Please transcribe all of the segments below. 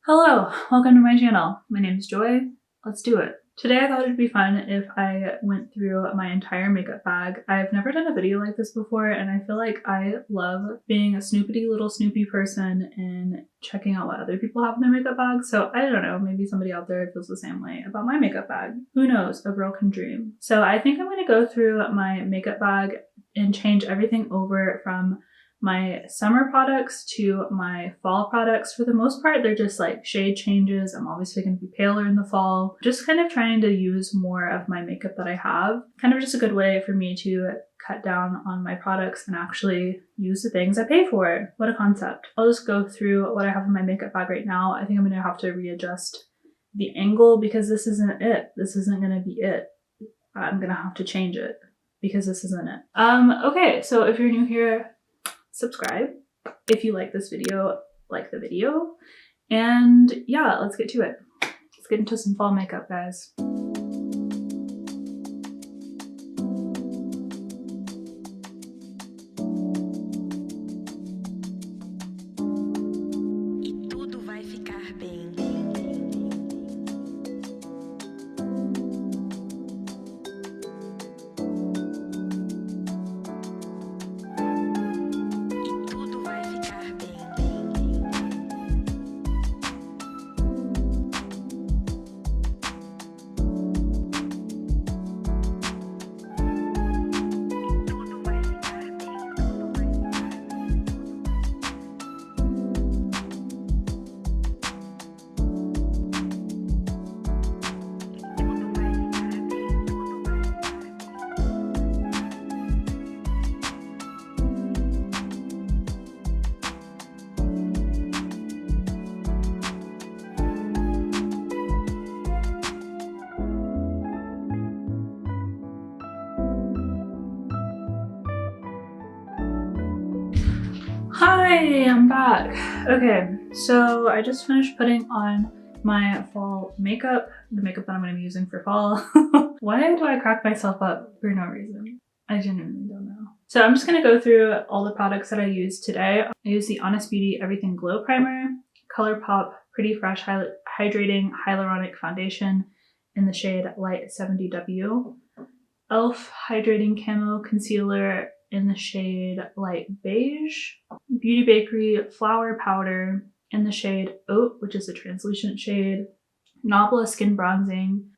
Hello, welcome to my channel. My name is Joy. Let's do it. Today I thought it'd be fun if I went through my entire makeup bag. I've never done a video like this before and I feel like I love being a snoopity little snoopy person and checking out what other people have in their makeup bag. So I don't know, maybe somebody out there feels the same way about my makeup bag. Who knows, a girl can dream. So I think I'm going to go through my makeup bag and change everything over from my summer products to my fall products. For the most part, they're just like shade changes. I'm obviously going to be paler in the fall. Just kind of trying to use more of my makeup that I have. Kind of just a good way for me to cut down on my products and actually use the things I pay for. What a concept. I'll just go through what I have in my makeup bag right now. I think I'm going to have to readjust the angle because this isn't it. This isn't going to be it. I'm going to have to change it because this isn't it. Okay, so if you're new here, subscribe. If you like this video, like the video. And yeah, let's get to it. Let's get into some fall makeup, guys. Hi, I'm back. Okay, so I just finished putting on my fall makeup, the makeup that I'm going to be using for fall. Why do I crack myself up for no reason? I genuinely don't know. So I'm just going to go through all the products that I used today. I used the Honest Beauty Everything Glow Primer, Colourpop Pretty Fresh Hydrating Hyaluronic Foundation in the shade Light 70W, e.l.f. Hydrating Camo Concealer in the shade Light Beige, Beauty Bakery Flower Powder in the shade Oat, which is a translucent shade, Nabla Skin Bronzing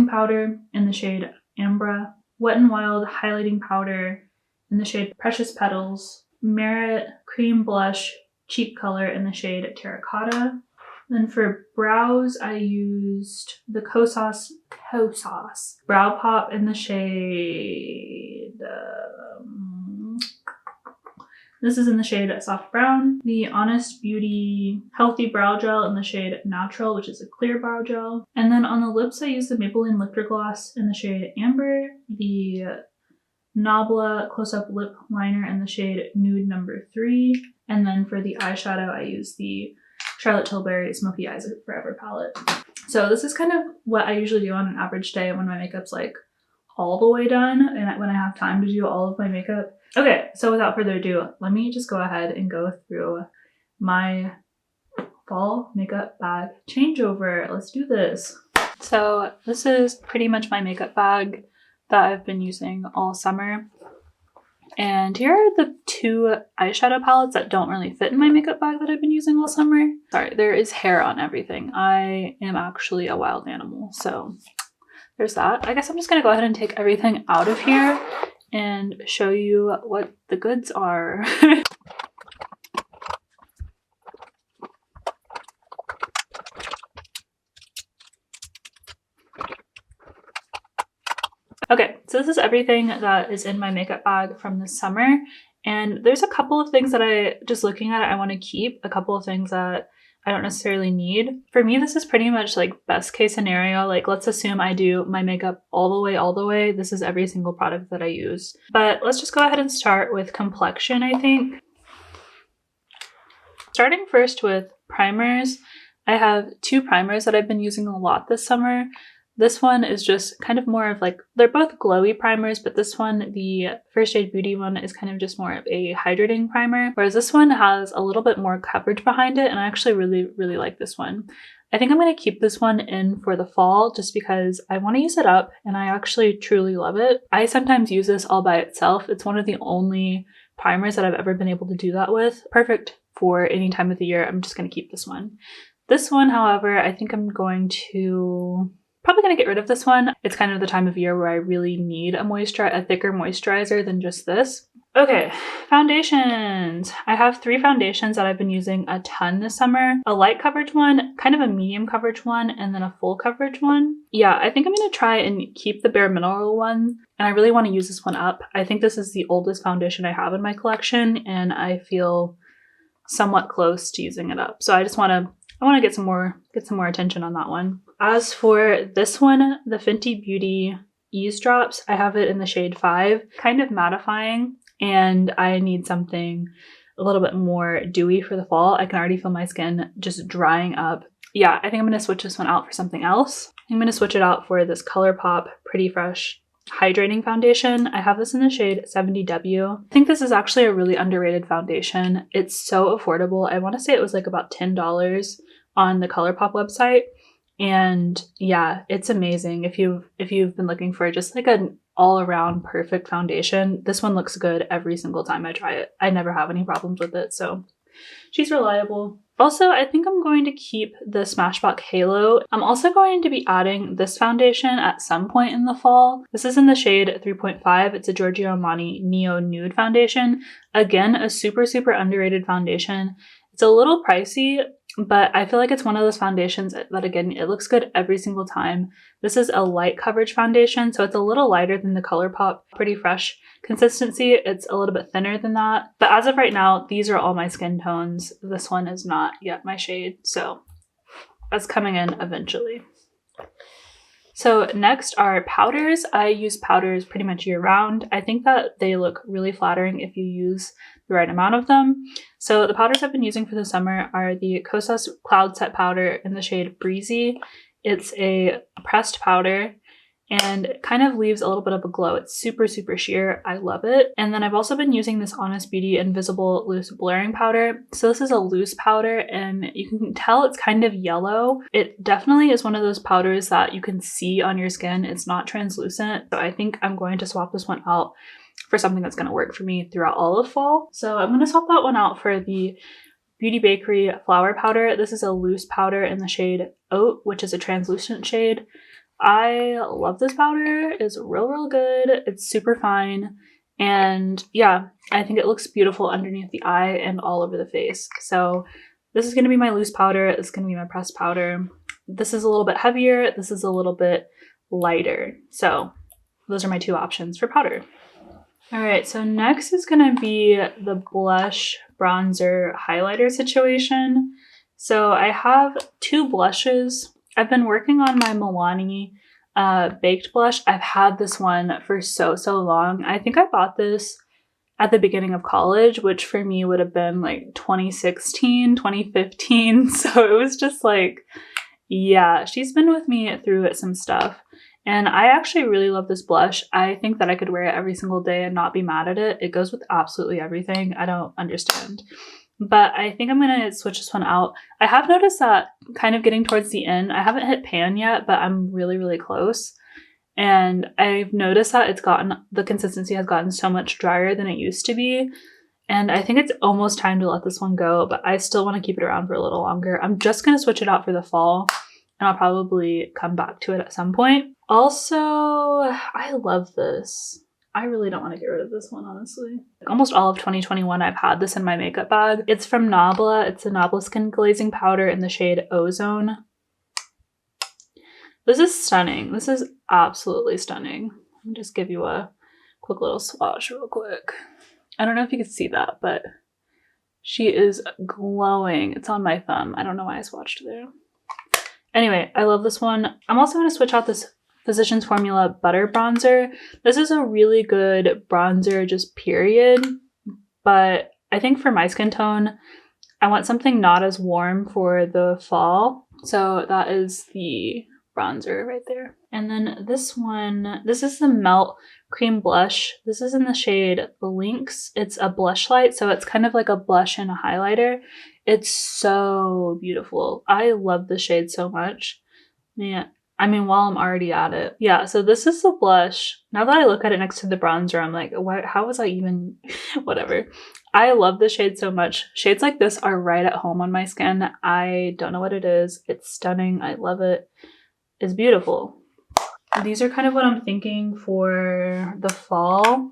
Powder in the shade Ambra, Wet n Wild Highlighting Powder in the shade Precious Petals, Merit Cream Blush Cheek Color in the shade Terracotta. Then for brows, I used the Kosas Brow Pop in the shade... this is in the shade Soft Brown. The Honest Beauty Healthy Brow Gel in the shade Natural, which is a clear brow gel. And then on the lips, I used the Maybelline Lip Gloss in the shade Amber, the Nabla Close-Up Lip Liner in the shade Nude No. 3. And then for the eyeshadow, I used the Charlotte Tilbury Smokey Eyes Forever palette. So this is kind of what I usually do on an average day when my makeup's like all the way done and when I have time to do all of my makeup. Okay, so without further ado, let me just go ahead and go through my fall makeup bag changeover. Let's do this. So this is pretty much my makeup bag that I've been using all summer. And here are the two eyeshadow palettes that don't really fit in my makeup bag that I've been using all summer. Sorry, there is hair on everything. I am actually a wild animal, so there's that. I guess I'm just gonna go ahead and take everything out of here and show you what the goods are. Okay, so this is everything that is in my makeup bag from this summer. And there's a couple of things that just looking at it, I want to keep. A couple of things that I don't necessarily need. For me, this is pretty much like best case scenario. Like, let's assume I do my makeup all the way. This is every single product that I use. But let's just go ahead and start with complexion, I think. Starting first with primers. I have two primers that I've been using a lot this summer. This one is just kind of more of like, they're both glowy primers, but this one, the First Aid Beauty one, is kind of just more of a hydrating primer, whereas this one has a little bit more coverage behind it, and I actually really like this one. I think I'm going to keep this one in for the fall just because I want to use it up and I actually truly love it. I sometimes use this all by itself. It's one of the only primers that I've ever been able to do that with. Perfect for any time of the year. I'm just going to keep this one. This one, however, I think I'm going to probably going to get rid of this one. It's kind of the time of year where I really need a thicker moisturizer than just this. Okay, foundations. I have 3 foundations that I've been using a ton this summer. A light coverage one, kind of a medium coverage one, and then a full coverage one. Yeah, I think I'm going to try and keep the Bare Mineral one, and I really want to use this one up. I think this is the oldest foundation I have in my collection, and I feel somewhat close to using it up. So I want to get some more attention on that one. As for this one, the Fenty Beauty Ease Drops, I have it in the shade 5, kind of mattifying, and I need something a little bit more dewy for the fall. I can already feel my skin just drying up. Yeah, I think I'm going to switch this one out for something else. I'm going to switch it out for this Colourpop Pretty Fresh Hydrating Foundation. I have this in the shade 70W. I think this is actually a really underrated foundation. It's so affordable. I want to say it was like about $10 on the Colourpop website. And yeah, it's amazing. If you've been looking for just like an all-around perfect foundation, this one looks good every single time I try it. I never have any problems with it, so she's reliable. Also, I think I'm going to keep the Smashbox Halo. I'm also going to be adding this foundation at some point in the fall. This is in the shade 3.5. It's a Giorgio Armani Neo Nude foundation. Again, a super underrated foundation. It's a little pricey, but I feel like it's one of those foundations that, again, it looks good every single time. This is a light coverage foundation, so it's a little lighter than the Colourpop Pretty Fresh consistency. It's a little bit thinner than that. But as of right now, these are all my skin tones. This one is not yet my shade, so that's coming in eventually. So next are powders. I use powders pretty much year round. I think that they look really flattering if you use the right amount of them. So the powders I've been using for the summer are the Kosas Cloud Set Powder in the shade Breezy. It's a pressed powder and it kind of leaves a little bit of a glow. It's super sheer. I love it. And then I've also been using this Honest Beauty Invisible Loose Blurring Powder. So this is a loose powder and you can tell it's kind of yellow. It definitely is one of those powders that you can see on your skin. It's not translucent. So I think I'm going to swap this one out for something that's going to work for me throughout all of fall. So I'm going to swap that one out for the Beauty Bakery Flower Powder. This is a loose powder in the shade Oat, which is a translucent shade. I love this powder. It's real good. It's super fine. And yeah, I think it looks beautiful underneath the eye and all over the face. So this is going to be my loose powder. This is going to be my pressed powder. This is a little bit heavier. This is a little bit lighter. So those are my 2 options for powder. All right, so next is going to be the blush, bronzer, highlighter situation. So I have 2 blushes. I've been working on my Milani Baked Blush. I've had this one for so long. I think I bought this at the beginning of college, which for me would have been like 2016, 2015. So it was just like, yeah, she's been with me through some stuff. And I actually really love this blush. I think that I could wear it every single day and not be mad at it. It goes with absolutely everything. I don't understand. But I think I'm going to switch this one out. I have noticed that kind of getting towards the end, I haven't hit pan yet, but I'm really close. And I've noticed that the consistency has gotten so much drier than it used to be. And I think it's almost time to let this one go, but I still want to keep it around for a little longer. I'm just going to switch it out for the fall, and I'll probably come back to it at some point. Also, I love this. I really don't want to get rid of this one, honestly. Almost all of 2021, I've had this in my makeup bag. It's from Nabla. It's a Nabla Skin Glazing Powder in the shade Ozone. This is stunning. This is absolutely stunning. Let me just give you a quick little swatch real quick. I don't know if you can see that, but she is glowing. It's on my thumb. I don't know why I swatched there. Anyway, I love this one. I'm also going to switch out this Physicians Formula Butter Bronzer. This is a really good bronzer, just period. But I think for my skin tone, I want something not as warm for the fall. So that is the bronzer right there. And then this one, this is the Melt Cream Blush. This is in the shade Lynx. It's a blush light, so it's kind of like a blush and a highlighter. It's so beautiful. I love the shade so much. Man, I mean, while I'm already at it. Yeah, so this is the blush. Now that I look at it next to the bronzer, I'm like, what? How was I even, whatever. I love this shade so much. Shades like this are right at home on my skin. I don't know what it is. It's stunning. I love it. It's beautiful. These are kind of what I'm thinking for the fall.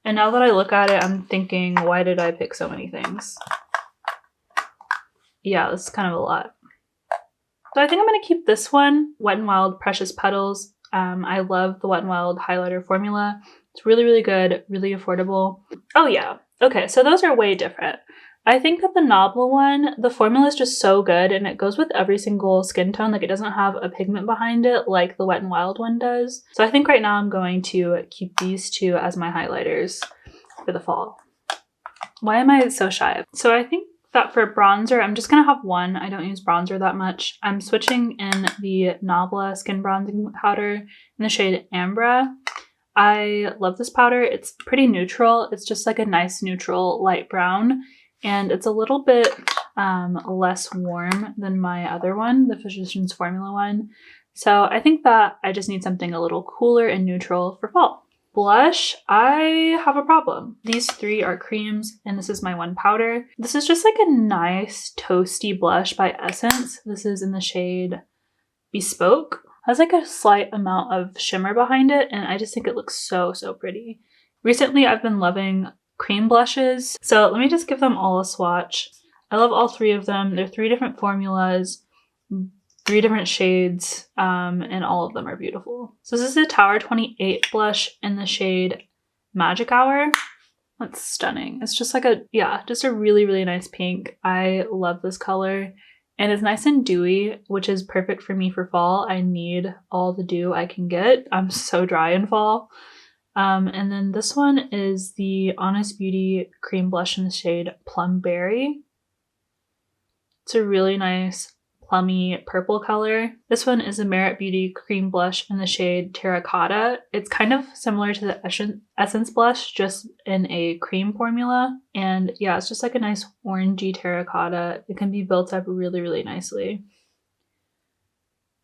And now that I look at it, I'm thinking, why did I pick so many things? Yeah, this is kind of a lot. So I think I'm going to keep this one, Wet n Wild Precious Petals. I love the Wet n Wild highlighter formula. It's really, really good, really affordable. Oh yeah, okay, so those are way different. I think that the Nabla one, the formula is just so good and it goes with every single skin tone. Like it doesn't have a pigment behind it like the Wet n Wild one does. So I think right now I'm going to keep these two as my highlighters for the fall. Why am I so shy? So I think that for bronzer, I'm just going to have one. I don't use bronzer that much. I'm switching in the Nabla Skin Bronzing Powder in the shade Ambra. I love this powder. It's pretty neutral. It's just like a nice neutral light brown. And it's a little bit less warm than my other one, the Physicians Formula one. So I think that I just need something a little cooler and neutral for fall. Blush, I have a problem. These three are creams and this is my one powder. This is just like a nice toasty blush by Essence. This is in the shade Bespoke. It has like a slight amount of shimmer behind it and I just think it looks so, so pretty. Recently, I've been loving cream blushes. So let me just give them all a swatch. I love all three of them. They're three different formulas, 3 different shades, and all of them are beautiful. So this is the Tower 28 blush in the shade Magic Hour. That's stunning. It's just like a, yeah, just a really, really nice pink. I love this color. And it's nice and dewy, which is perfect for me for fall. I need all the dew I can get. I'm so dry in fall. And then this one is the Honest Beauty cream blush in the shade Plum Berry. It's a really nice plummy purple color. This one is a Merit Beauty cream blush in the shade Terracotta. It's kind of similar to the Essence blush, just in a cream formula. And yeah, it's just like a nice orangey terracotta. It can be built up really, really nicely.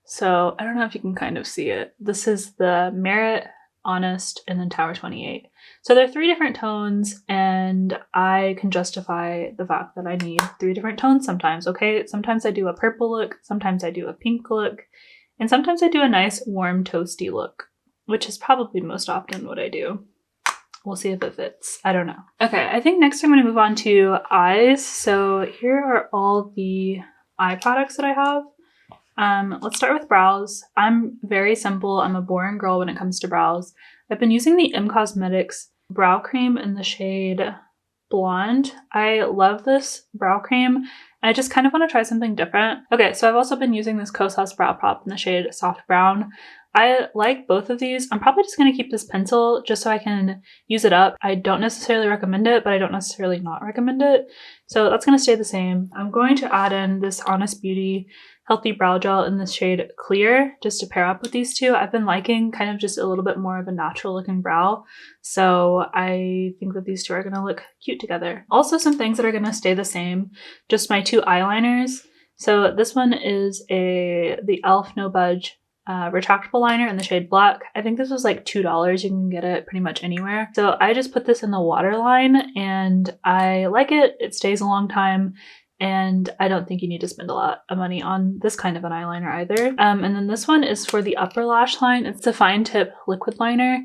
So I don't know if you can kind of see it. This is the Merit, Honest, and then Tower 28. So they're 3 different tones and I can justify the fact that I need 3 different tones sometimes, okay? Sometimes I do a purple look, sometimes I do a pink look, and sometimes I do a nice warm toasty look, which is probably most often what I do. We'll see if it fits. I don't know. Okay, I think next I'm going to move on to eyes. So here are all the eye products that I have. Let's start with brows. I'm very simple. I'm a boring girl when it comes to brows. I've been using the M Cosmetics brow cream in the shade Blonde. I love this brow cream. I just kind of want to try something different. Okay, so I've also been using this Kosas brow prop in the shade Soft Brown. I like both of these. I'm probably just going to keep this pencil just so I can use it up. I don't necessarily recommend it, but I don't necessarily not recommend it. So that's going to stay the same. I'm going to add in this Honest Beauty Healthy Brow Gel in the shade Clear just to pair up with these two. I've been liking kind of just a little bit more of a natural looking brow. So I think that these two are going to look cute together. Also some things that are going to stay the same, just my 2 eyeliners. So this one is the e.l.f. No Budge retractable liner in the shade Black. I think this was like $2. You can get it pretty much anywhere. So I just put this in the waterline and I like it. It stays a long time. And I don't think you need to spend a lot of money on this kind of an eyeliner either. And then this one is for the upper lash line. It's the Fine Tip liquid liner.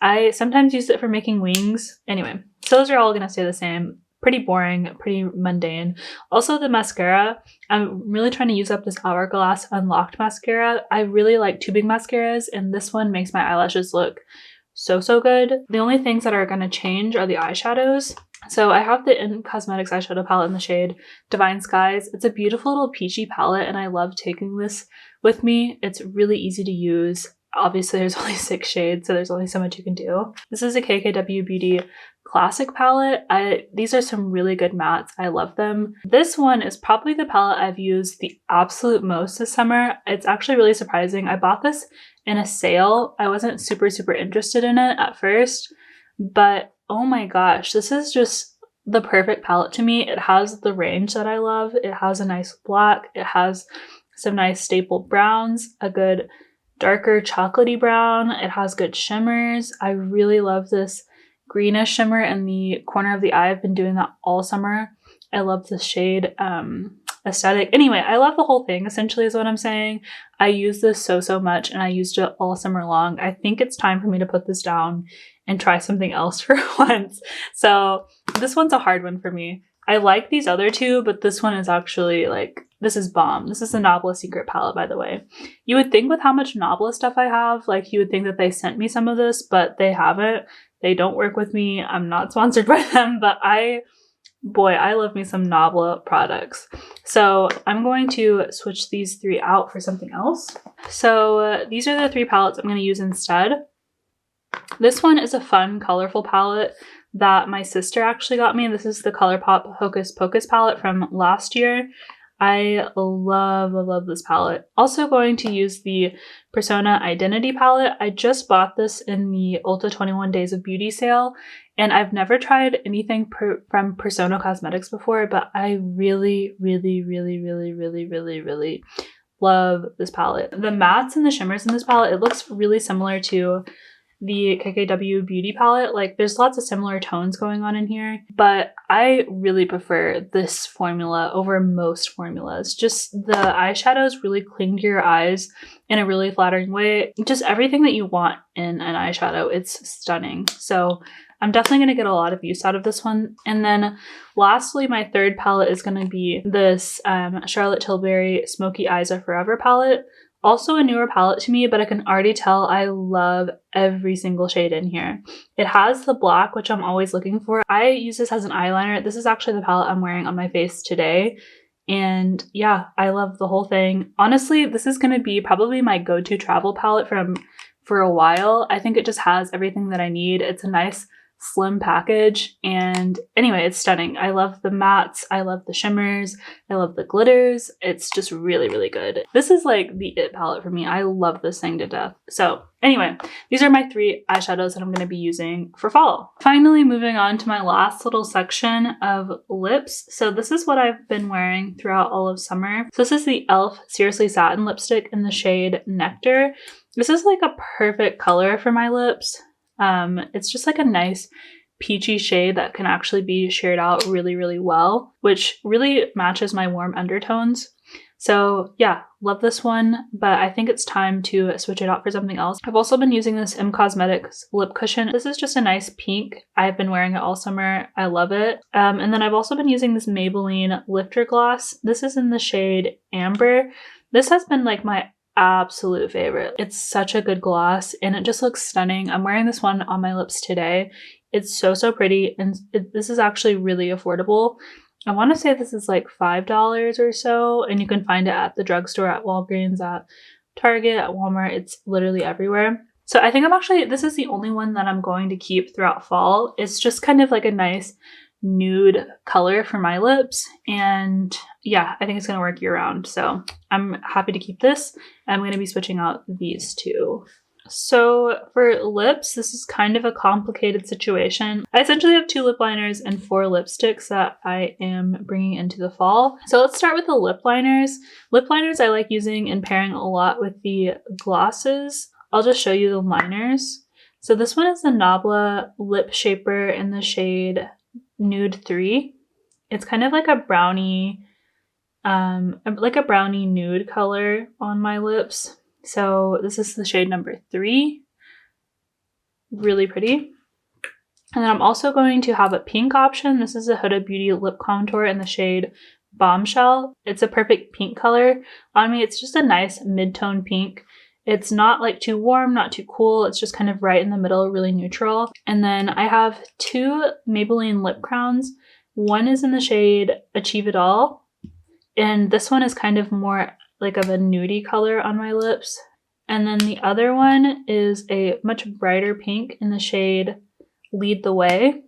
I sometimes use it for making wings. Anyway, so those are all gonna stay the same. Pretty boring, pretty mundane. Also the mascara, I'm really trying to use up this Hourglass Unlocked mascara. I really like tubing mascaras and this one makes my eyelashes look so, so good. The only things that are gonna change are the eyeshadows. So I have the In Cosmetics eyeshadow palette in the shade Divine Skies. It's a beautiful little peachy palette and I love taking this with me. It's really easy to use. Obviously there's only 6 shades, so there's only so much you can do. This is a KKW Beauty Classic palette. These are some really good mattes. I love them. This one is probably the palette I've used the absolute most this summer. It's actually really surprising. I bought this in a sale. I wasn't super interested in it at first, but oh my gosh, this is just the perfect palette to me. It has the range that I love. It has a nice black. It has some nice staple browns, a good darker chocolatey brown. It has good shimmers. I really love this greenish shimmer in the corner of the eye. I've been doing that all summer. I love the shade aesthetic. Anyway, I love the whole thing, essentially is what I'm saying. I use this so much, and I used it all summer long. I think it's time for me to put this down and try something else for once. So this one's a hard one for me. I like these other two, but this one is actually like, this is bomb. This is the Nabla Secret palette, by the way. You would think with how much Nabla stuff I have, like you would think that they sent me some of this, but they haven't. They don't work with me. I'm not sponsored by them, but boy, I love me some Nabla products. So I'm going to switch these three out for something else. So these are the three palettes I'm going to use instead. This one is a fun, colorful palette that my sister actually got me. This is the Colourpop Hocus Pocus palette from last year. I love this palette. Also going to use the Persona Identity palette. I just bought this in the Ulta 21 Days of Beauty sale, and I've never tried anything from Persona Cosmetics before, but I really love this palette. The mattes and the shimmers in this palette, it looks really similar to the KKW Beauty palette. Like there's lots of similar tones going on in here, but I really prefer this formula over most formulas. Just the eyeshadows really cling to your eyes in a really flattering way. Just everything that you want in an eyeshadow. It's stunning. So I'm definitely going to get a lot of use out of this one. And then lastly, my third palette is going to be this Charlotte Tilbury Smokey Eyes Are Forever palette. Also a newer palette to me, but I can already tell I love every single shade in here. It has the black, which I'm always looking for. I use this as an eyeliner. This is actually the palette I'm wearing on my face today. And yeah, I love the whole thing. Honestly, this is going to be probably my go-to travel palette for a while. I think it just has everything that I need. It's a nice slim package, and anyway, it's stunning. I love the mattes, I love the shimmers, I love the glitters. It's just really good. This is like the it palette for me. I love this thing to death. So anyway, these are my three eyeshadows that I'm going to be using for fall. Finally, moving on to my last little section of lips. So this is what I've been wearing throughout all of summer. So this is the e.l.f. Seriously Satin lipstick in the shade Nectar. This is like a perfect color for my lips. It's just like a nice peachy shade that can actually be sheared out really well, which really matches my warm undertones. So yeah, love this one, but I think it's time to switch it out for something else. I've also been using this M Cosmetics lip cushion. This is just a nice pink. I've been wearing it all summer. I love it. And then I've also been using this Maybelline Lifter Gloss. This is in the shade Amber. This has been like my absolute favorite. It's such a good gloss and it just looks stunning. I'm wearing this one on my lips today. It's so pretty, and this is actually really affordable. I want to say this is like $5 or so, and you can find it at the drugstore, at Walgreens, at Target, at Walmart. It's literally everywhere. So I think this is the only one that I'm going to keep throughout fall. It's just kind of like a nice nude color for my lips, and yeah, I think it's going to work year round. So I'm happy to keep this. I'm going to be switching out these two. So for lips, this is kind of a complicated situation. I essentially have 2 lip liners and 4 lipsticks that I am bringing into the fall. So let's start with the lip liners. Lip liners I like using and pairing a lot with the glosses. I'll just show you the liners. So this one is the Nabla Lip Shaper in the shade Nude 3. It's kind of like a brownie nude color on my lips. So this is the shade number 3. Really pretty. And then I'm also going to have a pink option. This is a Huda Beauty lip contour in the shade Bombshell. It's a perfect pink color on me. It's just a nice mid-tone pink. It's not like too warm, not too cool. It's just kind of right in the middle, really neutral. And then I have 2 Maybelline Lip Crowns. One is in the shade Achieve It All, and this one is kind of more like of a nudie color on my lips. And then the other one is a much brighter pink in the shade Lead the Way.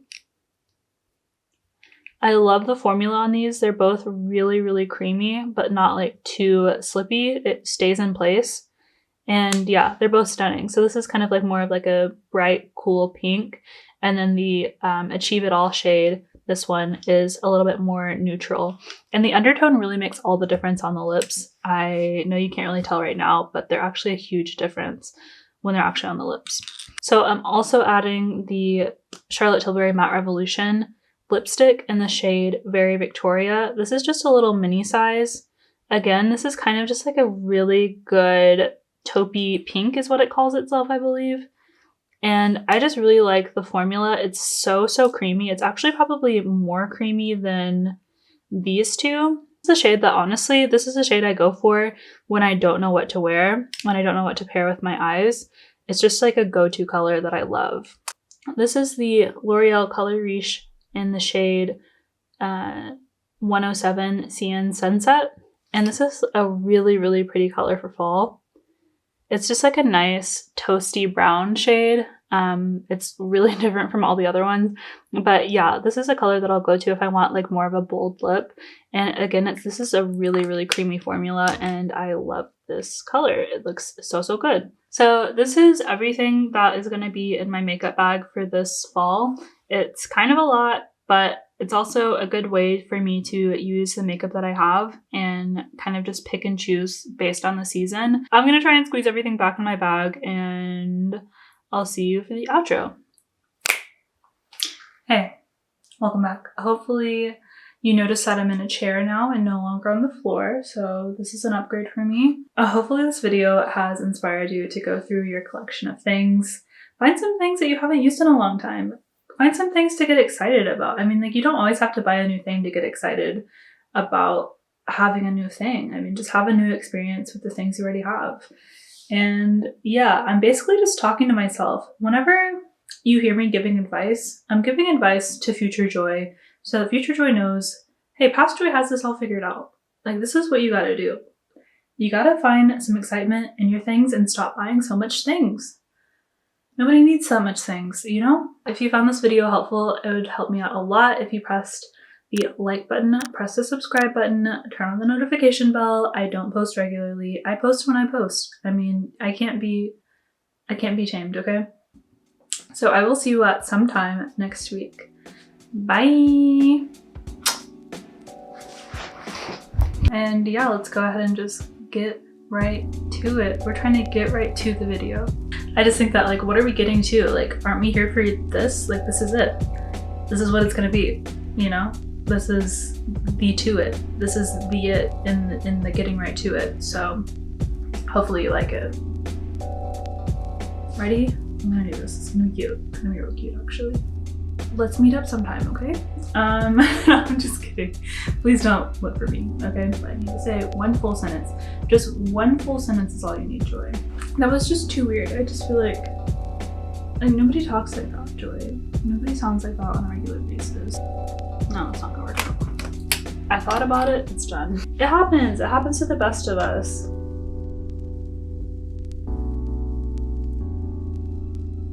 I love the formula on these. They're both really, really creamy, but not like too slippy. It stays in place. And yeah, they're both stunning. So this is kind of like more of like a bright, cool pink. And then the Achieve It All shade, this one is a little bit more neutral. And the undertone really makes all the difference on the lips. I know you can't really tell right now, but they're actually a huge difference when they're actually on the lips. So I'm also adding the Charlotte Tilbury Matte Revolution lipstick in the shade Very Victoria. This is just a little mini size. Again, this is kind of just like a really good taupey pink is what it calls itself, I believe. And I just really like the formula. It's so creamy. It's actually probably more creamy than these two. It's a shade that honestly, this is a shade I go for when I don't know what to wear, when I don't know what to pair with my eyes. It's just like a go-to color that I love. This is the L'Oreal Color Riche in the shade 107 CN Sunset. And this is a really, really pretty color for fall. It's just like a nice toasty brown shade. It's really different from all the other ones. But yeah, this is a color that I'll go to if I want like more of a bold lip. And again, this is a really, really creamy formula and I love this color. It looks so good. So this is everything that is going to be in my makeup bag for this fall. It's kind of a lot, but it's also a good way for me to use the makeup that I have and kind of just pick and choose based on the season. I'm going to try and squeeze everything back in my bag and I'll see you for the outro. Hey, welcome back. Hopefully you notice that I'm in a chair now and no longer on the floor, so this is an upgrade for me. Hopefully this video has inspired you to go through your collection of things. Find some things that you haven't used in a long time. Find some things to get excited about. I mean, like, you don't always have to buy a new thing to get excited about having a new thing. I mean, just have a new experience with the things you already have. And yeah, I'm basically just talking to myself. Whenever you hear me giving advice, I'm giving advice to future Joi so that future Joi knows, hey, past Joi has this all figured out. Like, this is what you gotta do. You gotta find some excitement in your things and stop buying so much things. Nobody needs that much things, you know? If you found this video helpful, it would help me out a lot if you pressed the like button, press the subscribe button, turn on the notification bell. I don't post regularly. I post when I post. I mean, I can't be tamed, okay? So I will see you at some time next week. Bye! And yeah, let's go ahead and just get right to it. We're trying to get right to the video. I just think that, like, what are we getting to? Like, aren't we here for this? Like, this is it. This is what it's gonna be, you know? This is the to it. This is the it in the getting right to it. So hopefully you like it. Ready? I'm gonna do this. It's gonna be cute. It's gonna be real cute, actually. Let's meet up sometime, okay? I'm just kidding. Please don't look for me, okay? But I need to say one full sentence. Just one full sentence is all you need, Joi. That was just too weird. I just feel like nobody talks like that, Joi. Nobody sounds like that on a regular basis. No, it's not gonna work out. I thought about it, it's done. It happens to the best of us.